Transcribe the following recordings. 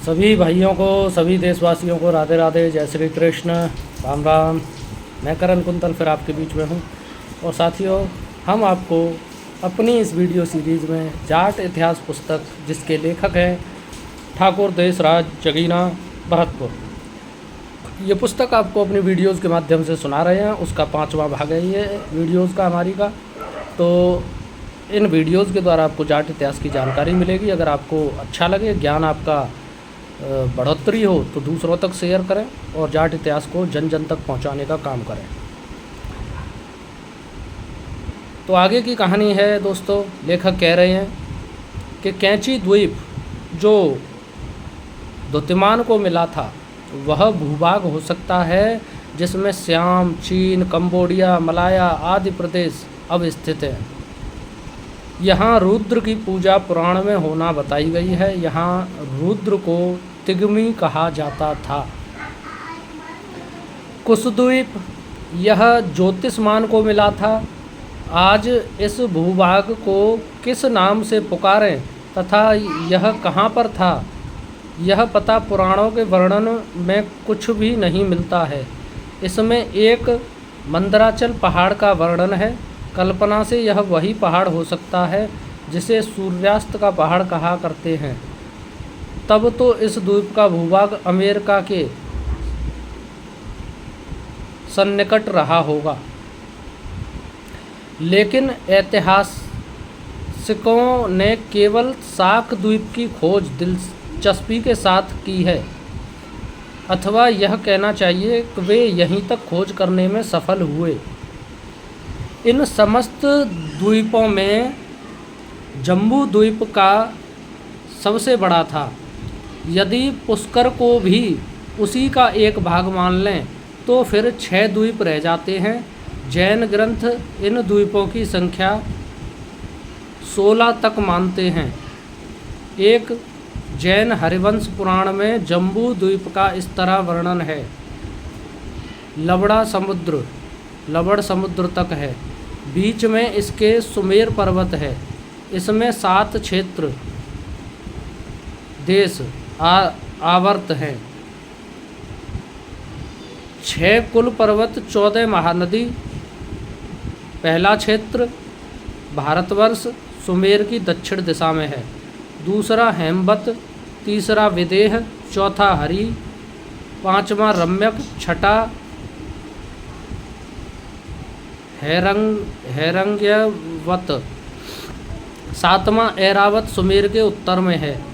सभी भाइयों को, सभी देशवासियों को राधे राधे, जय श्री कृष्ण, राम राम। मैं करण कुंतल फिर आपके बीच में हूँ। और साथियों, हम आपको अपनी इस वीडियो सीरीज़ में जाट इतिहास पुस्तक, जिसके लेखक हैं ठाकुर देशराज जगीना भरतपुर, ये पुस्तक आपको अपनी वीडियोज़ के माध्यम से सुना रहे हैं। उसका 5वां भाग है ये वीडियोज़ का हमारी का। तो इन वीडियोज़ के द्वारा आपको जाट इतिहास की जानकारी मिलेगी। अगर आपको अच्छा लगे, ज्ञान आपका बढ़ोतरी हो, तो दूसरों तक शेयर करें और जाट इतिहास को जन जन तक पहुंचाने का काम करें। तो आगे की कहानी है दोस्तों। लेखक कह रहे हैं कि कैंची द्वीप जो द्युतिमान को मिला था, वह भूभाग हो सकता है जिसमें श्याम, चीन, कंबोडिया, मलाया आदि प्रदेश अब स्थित हैं। यहाँ रुद्र की पूजा पुराण में होना बताई गई है। यहाँ रुद्र को तिग्मी कहा जाता था। कुशद्वीप यह ज्योतिषमान को मिला था। आज इस भूभाग को किस नाम से पुकारें तथा यह कहाँ पर था, यह पता पुराणों के वर्णन में कुछ भी नहीं मिलता है। इसमें एक मंदराचल पहाड़ का वर्णन है। कल्पना से यह वही पहाड़ हो सकता है जिसे सूर्यास्त का पहाड़ कहा करते हैं। तब तो इस द्वीप का भूभाग अमेरिका के सन्निकट रहा होगा। लेकिन ऐतिहासिकों ने केवल साक द्वीप की खोज दिलचस्पी के साथ की है, अथवा यह कहना चाहिए कि वे यहीं तक खोज करने में सफल हुए। इन समस्त द्वीपों में जम्बू द्वीप का सबसे बड़ा था। यदि पुष्कर को भी उसी का एक भाग मान लें तो फिर 6 द्वीप रह जाते हैं। जैन ग्रंथ इन द्वीपों की संख्या 16 तक मानते हैं। एक जैन हरिवंश पुराण में जम्बू द्वीप का इस तरह वर्णन है। लवड़ समुद्र तक है। बीच में इसके सुमेर पर्वत है। इसमें 7 क्षेत्र देश आवर्त हैं। 6 कुल पर्वत, 14 महानदी। पहला क्षेत्र भारतवर्ष सुमेर की दक्षिण दिशा में है। दूसरा हेमवत, तीसरा विदेह, चौथा हरि, 5वां रम्यक, छठा हैरंग्यवत, 7वां ऐरावत सुमेर के उत्तर में है।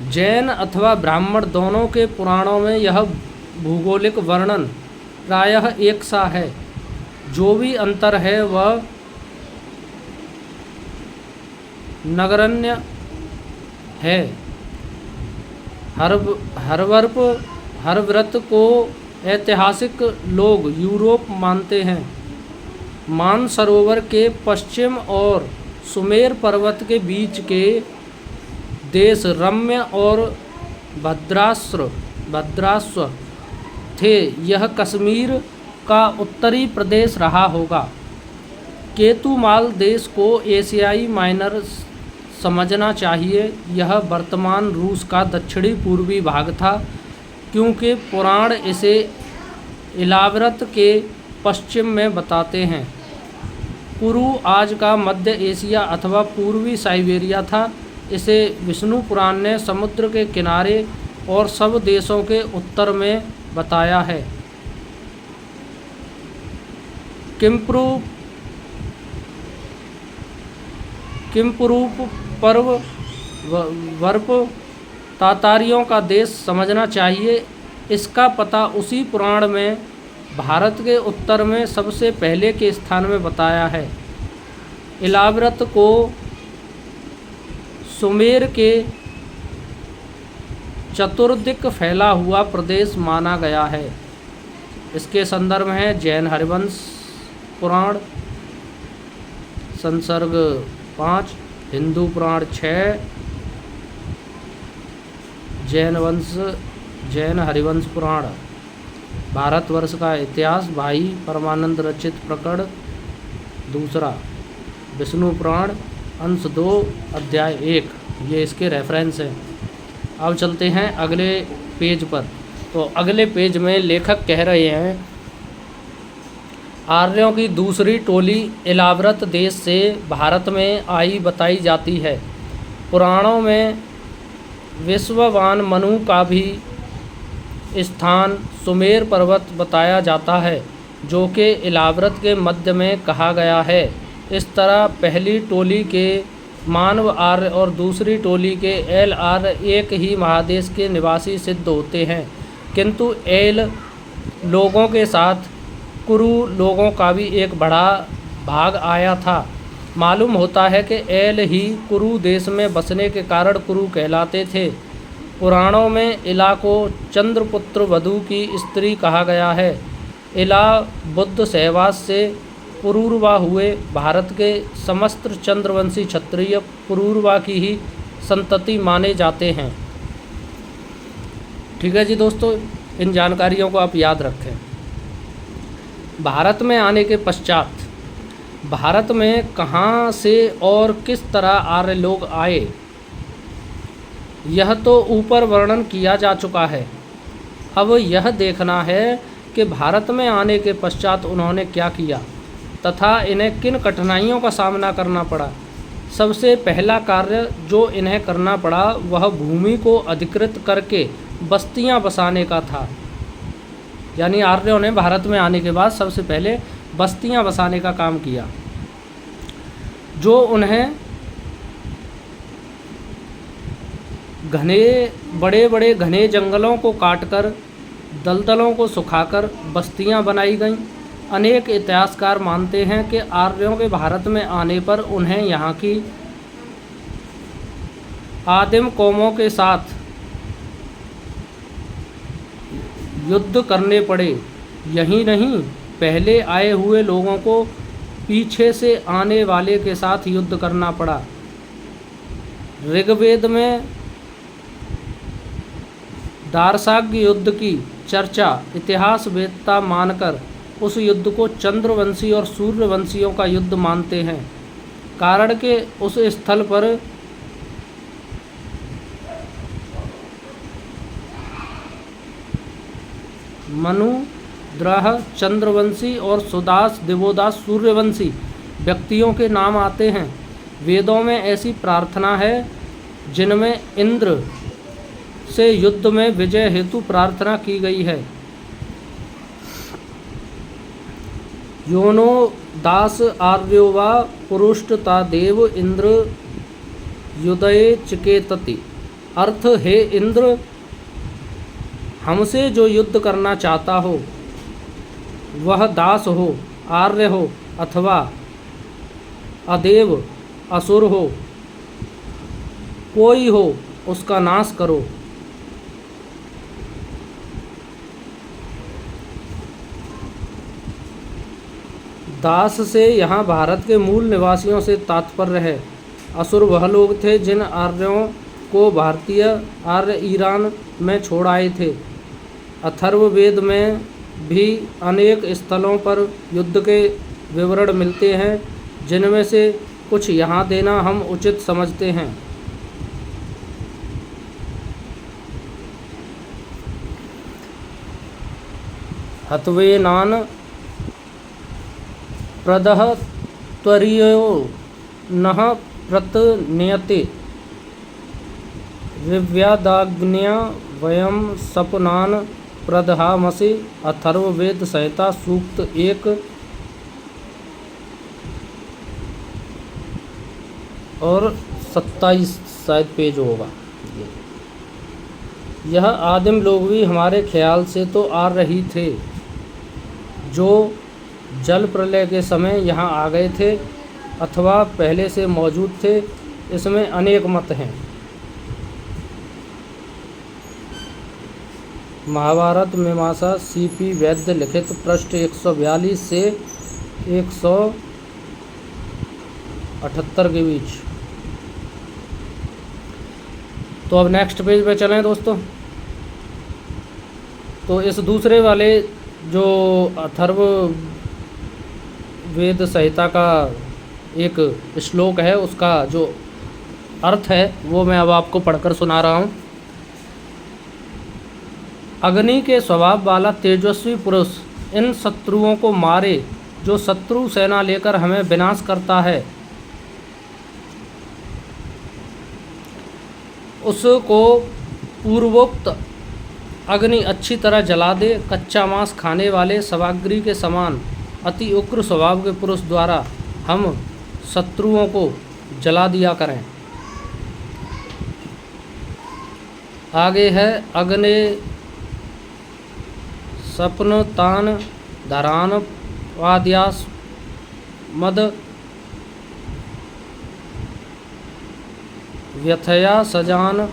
जैन अथवा ब्राह्मण दोनों के पुराणों में यह भौगोलिक वर्णन प्रायः एक सा है। जो भी अंतर है वह नगण्य है। हर व्रत को ऐतिहासिक लोग यूरोप मानते हैं। मानसरोवर के पश्चिम और सुमेर पर्वत के बीच के देश रम्य और भद्रास्व थे। यह कश्मीर का उत्तरी प्रदेश रहा होगा। केतुमाल देश को एशियाई माइनर समझना चाहिए। यह वर्तमान रूस का दक्षिणी पूर्वी भाग था, क्योंकि पुराण इसे इलाव्रत के पश्चिम में बताते हैं। कुरु आज का मध्य एशिया अथवा पूर्वी साइबेरिया था। इसे विष्णु पुराण ने समुद्र के किनारे और सब देशों के उत्तर में बताया है। किम्पुरूप वर्प तातारियों का देश समझना चाहिए। इसका पता उसी पुराण में भारत के उत्तर में सबसे पहले के स्थान में बताया है। इलाव्रत को सुमेर के चतुर्दिक फैला हुआ प्रदेश माना गया है। इसके संदर्भ हैं जैन हरिवंश पुराण संसर्ग 5, हिंदू पुराण 6, जैन हरिवंश पुराण, भारतवर्ष का इतिहास भाई परमानंद रचित प्रकरण 2, विष्णु पुराण अंश 2 अध्याय 1, ये इसके रेफरेंस हैं। अब चलते हैं अगले पेज पर। तो अगले पेज में लेखक कह रहे हैं, आर्यों की दूसरी टोली इलाव्रत देश से भारत में आई बताई जाती है। पुराणों में विश्ववान मनु का भी स्थान सुमेर पर्वत बताया जाता है, जो कि इलाव्रत के मध्य में कहा गया है। इस तरह पहली टोली के मानव आर्य और दूसरी टोली के एल आर्य एक ही महादेश के निवासी सिद्ध होते हैं, किंतु एल लोगों के साथ कुरु लोगों का भी एक बड़ा भाग आया था। मालूम होता है कि एल ही कुरु देश में बसने के कारण कुरु कहलाते थे। पुराणों में इला को चंद्रपुत्र वधु की स्त्री कहा गया है। इला बुद्ध सहवास से पुरूरवा हुए भारत के समस्त चंद्रवंशी क्षत्रिय पुरूरवा की ही संतति माने जाते हैं। ठीक है जी दोस्तों, इन जानकारियों को आप याद रखें। भारत में आने के पश्चात भारत में कहाँ से और किस तरह आर्य लोग आए, यह तो ऊपर वर्णन किया जा चुका है। अब यह देखना है कि भारत में आने के पश्चात उन्होंने क्या किया तथा इन्हें किन कठिनाइयों का सामना करना पड़ा। सबसे पहला कार्य जो इन्हें करना पड़ा वह भूमि को अधिकृत करके बस्तियां बसाने का था। यानी आर्यों ने भारत में आने के बाद सबसे पहले बस्तियां बसाने का काम किया, जो उन्हें बड़े बड़े घने जंगलों को काटकर दलदलों को सुखाकर बस्तियां बनाई गईं। अनेक इतिहासकार मानते हैं कि आर्यों के भारत में आने पर उन्हें यहाँ की आदिम कौमों के साथ युद्ध करने पड़े। यही नहीं, पहले आए हुए लोगों को पीछे से आने वाले के साथ युद्ध करना पड़ा। ऋग्वेद में दारसाग्य युद्ध की चर्चा इतिहास वेदता मानकर उस युद्ध को चंद्रवंशी और सूर्यवंशियों का युद्ध मानते हैं। कारण के उस स्थल पर मनु, द्रह चंद्रवंशी और सुदास दिवोदास सूर्यवंशी व्यक्तियों के नाम आते हैं। वेदों में ऐसी प्रार्थना है जिनमें इंद्र से युद्ध में विजय हेतु प्रार्थना की गई है। योनो दास आर्यो वा पुरुष्टता देव इंद्र युदये चिकेतति। अर्थ, हे इंद्र, हमसे जो युद्ध करना चाहता हो वह दास हो, आर्य हो अथवा अदेव असुर हो, कोई हो, उसका नाश करो। दास से यहाँ भारत के मूल निवासियों से तात्पर्य है। असुर वह लोग थे जिन आर्यों को भारतीय आर्य ईरान में छोड़ आए थे। अथर्ववेद में भी अनेक स्थलों पर युद्ध के विवरण मिलते हैं, जिनमें से कुछ यहाँ देना हम उचित समझते हैं। हत्वेनान प्रदह त्वरियो नः प्रतन्यते विव्यादाग्न्या वयम सपनान प्रदहामसि। अथर्ववेद संहिता सूक्त 1 और 27 शायद पेज होगा। यह आदिम लोग भी हमारे ख्याल से तो आ रही थे, जो जल प्रलय के समय यहाँ आ गए थे अथवा पहले से मौजूद थे। इसमें अनेक मत हैं। महाभारत मीमांसा सीपी वैद्य लिखित पृष्ठ 142 से 178 के बीच। तो अब नेक्स्ट पेज पे चलें दोस्तों। तो इस दूसरे वाले जो अथर्व वेद संहिता का एक श्लोक है, उसका जो अर्थ है वो मैं अब आपको पढ़कर सुना रहा हूँ। अग्नि के स्वभाव वाला तेजस्वी पुरुष इन शत्रुओं को मारे जो शत्रु सेना लेकर हमें विनाश करता है। उसको पूर्वोक्त अग्नि अच्छी तरह जला दे। कच्चा मांस खाने वाले सामग्री के समान अति उग्र स्वभाव के पुरुष द्वारा हम शत्रुओं को जला दिया करें। आगे है अग्नि सपन तान धरान वाद्यास मद व्यथया सजान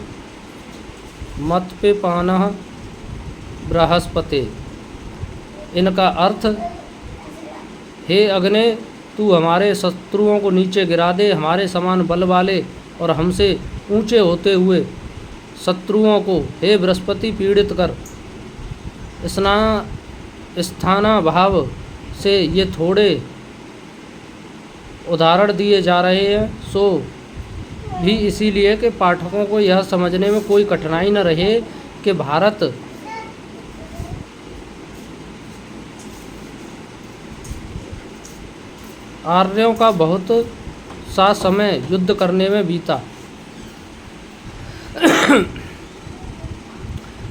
मत पे पानः बृहस्पति। इनका अर्थ, हे अग्नि, तू हमारे शत्रुओं को नीचे गिरा दे। हमारे समान बल वाले और हमसे ऊंचे होते हुए शत्रुओं को हे बृहस्पति पीड़ित कर। स्थानाभाव से ये थोड़े उदाहरण दिए जा रहे हैं, सो भी इसीलिए कि पाठकों को यह समझने में कोई कठिनाई न रहे कि भारत आर्यों का बहुत सा समय युद्ध करने में बीता।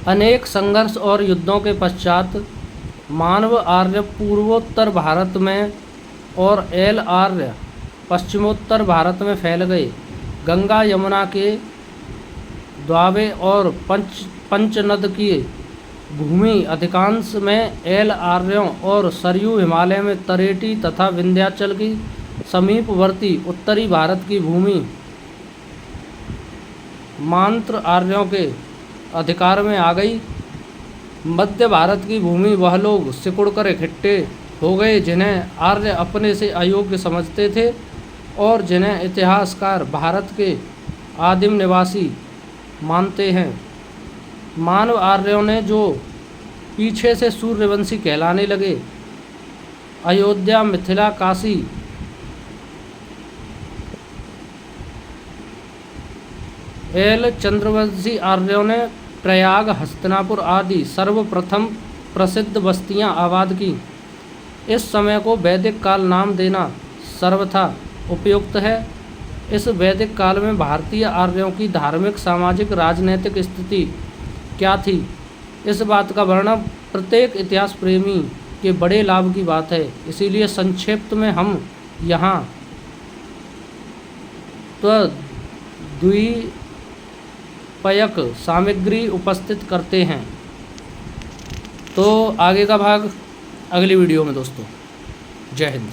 अनेक संघर्ष और युद्धों के पश्चात मानव आर्य पूर्वोत्तर भारत में और एल आर्य पश्चिमोत्तर भारत में फैल गए। गंगा यमुना के द्वाबे और पंचनद की भूमि अधिकांश में एल आर्यों और सरयू हिमालय में तरेटी तथा विंध्याचल की समीपवर्ती उत्तरी भारत की भूमि मांत्र आर्यों के अधिकार में आ गई। मध्य भारत की भूमि वह लोग सिकुड़कर इकट्ठे हो गए जिन्हें आर्य अपने से अयोग्य समझते थे और जिन्हें इतिहासकार भारत के आदिम निवासी मानते हैं। मानव आर्यों ने जो पीछे से सूर्यवंशी कहलाने लगे, अयोध्या, मिथिला, काशी, एल चंद्रवंशी आर्यों ने प्रयाग, हस्तिनापुर आदि सर्वप्रथम प्रसिद्ध बस्तियां आबाद की। इस समय को वैदिक काल नाम देना सर्वथा उपयुक्त है। इस वैदिक काल में भारतीय आर्यों की धार्मिक, सामाजिक, राजनीतिक स्थिति क्या थी, इस बात का वर्णन प्रत्येक इतिहास प्रेमी के बड़े लाभ की बात है। इसीलिए संक्षिप्त में हम यहाँ द्विपयक सामग्री उपस्थित करते हैं। तो आगे का भाग अगली वीडियो में दोस्तों। जय हिंद।